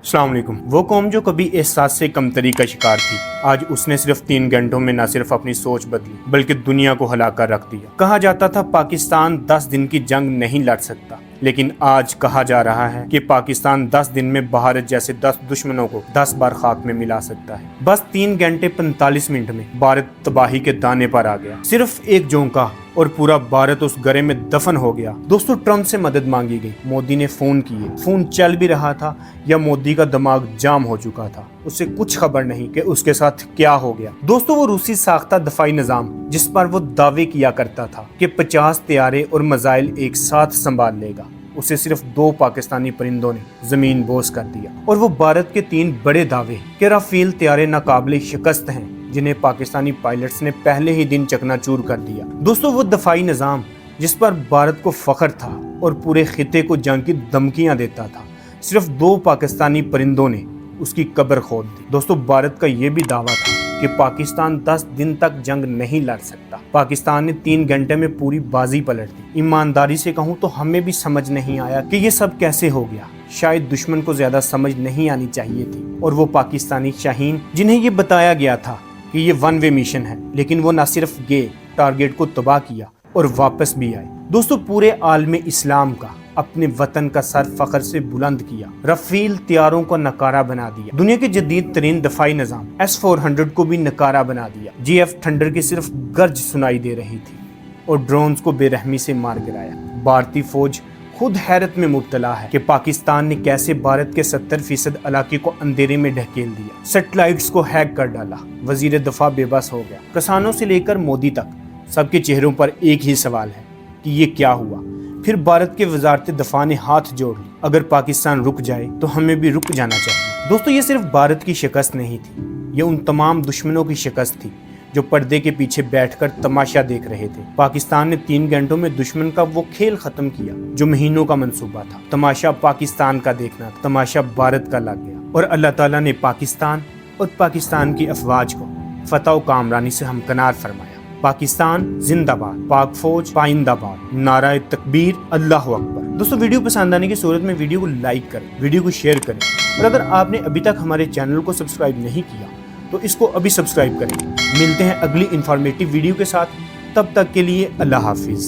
अस्सलाम वालेकुम। वो कौम जो कभी एहसास से कमतरी का शिकार थी, आज उसने सिर्फ 3 घंटों में न सिर्फ अपनी सोच बदली बल्कि दुनिया को हिला कर रख दिया। कहा जाता था पाकिस्तान 10 दिन की जंग नहीं लड़ सकता, लेकिन आज कहा जा रहा है कि पाकिस्तान 10 दिन में भारत जैसे 10 दुश्मनों को 10 बार खाक में मिला सकता है। बस 3 घंटे 45 मिनट में भारत तबाही के दाने पर आ गया। सिर्फ एक झोंका और पूरा भारत उस गरे में दफन हो गया। दोस्तों, ट्रंप से मदद मांगी गई, मोदी ने फोन किए, फोन चल भी रहा था या मोदी का दिमाग जाम हो चुका था, उसे कुछ खबर नहीं कि उसके साथ क्या हो गया। दोस्तों, वो रूसी साख्ता दफाई निजाम जिस पर वो दावे किया करता था कि 50 तैयारे और मिसाइल एक साथ संभाल लेगा, उसे सिर्फ 2 पाकिस्तानी परिंदों ने जमीन बोस कर दिया। और वो भारत के 3 बड़े दावे कि राफेल तैयारे नाकाबिले शिकस्त हैं, जिन्हें पाकिस्तानी पायलट्स ने पहले ही दिन चकनाचूर कर दिया। दोस्तों, वो दफाई निजाम जिस पर भारत को फख्र था और पूरे खिते को जंग की धमकियां देता था, सिर्फ 2 पाकिस्तानी परिंदों ने उसकी कब्र खोद दी। दोस्तों, भारत का ये भी दावा था कि पाकिस्तान 10 दिन तक जंग नहीं लड़ सकता। पाकिस्तान ने 3 घंटे में पूरी बाजी पलट दी। ईमानदारी से कहूँ तो हमें भी समझ नहीं आया कि ये सब कैसे हो गया। शायद दुश्मन को ज्यादा समझ नहीं आनी चाहिए थी, और वो पाकिस्तानी शाहीन जिन्हें ये बताया गया था कि ये 1 वे मिशन है, लेकिन वो न सिर्फ गए, टारगेट को तबाह किया और वापस भी आए। दोस्तों, पूरे आलम इस्लाम का अपने वतन का सर फख्र से बुलंद किया। राफेल तैयारों को नकारा बना दिया। दुनिया के जदीद तरीन दफाई निजाम S-400 को भी नकारा बना दिया। GF थंडर की सिर्फ गर्ज सुनाई दे रही थी और ड्रोन्स को बेरहमी से मार गिराया। भारतीय फौज खुद हैरत में मुब्तला है कि पाकिस्तान ने कैसे भारत के 70% इलाके को अंधेरे में ढकेल दिया, सैटेलाइट्स को हैक कर डाला। वजीर दफा बेबस हो गया। किसानों से लेकर मोदी तक सबके चेहरों पर एक ही सवाल है कि ये क्या हुआ। फिर भारत के वजारत दफा ने हाथ जोड़ ली, अगर पाकिस्तान रुक जाए तो हमें भी रुक जाना चाहिए। दोस्तों, ये सिर्फ भारत की शिकस्त नहीं थी, ये उन तमाम दुश्मनों की शिकस्त थी जो पर्दे के पीछे बैठकर तमाशा देख रहे थे। पाकिस्तान ने 3 घंटों में दुश्मन का वो खेल खत्म किया जो महीनों का मंसूबा था। तमाशा पाकिस्तान का देखना, तमाशा भारत का लग गया, और अल्लाह ताला ने पाकिस्तान और पाकिस्तान की अफवाज को फतह व कामरानी से हमकनार फरमाया। पाकिस्तान जिंदाबाद, पाक फौज पाइंदाबाद, नाराए तकबीर, अल्लाहु अकबर। दोस्तों, वीडियो पसंद आने की सूरत में वीडियो को लाइक करें, वीडियो को शेयर करें, और अगर आपने अभी तक हमारे चैनल को सब्सक्राइब नहीं किया तो इसको अभी सब्सक्राइब करें। मिलते हैं अगली इंफॉर्मेटिव वीडियो के साथ, तब तक के लिए अल्लाह हाफिज।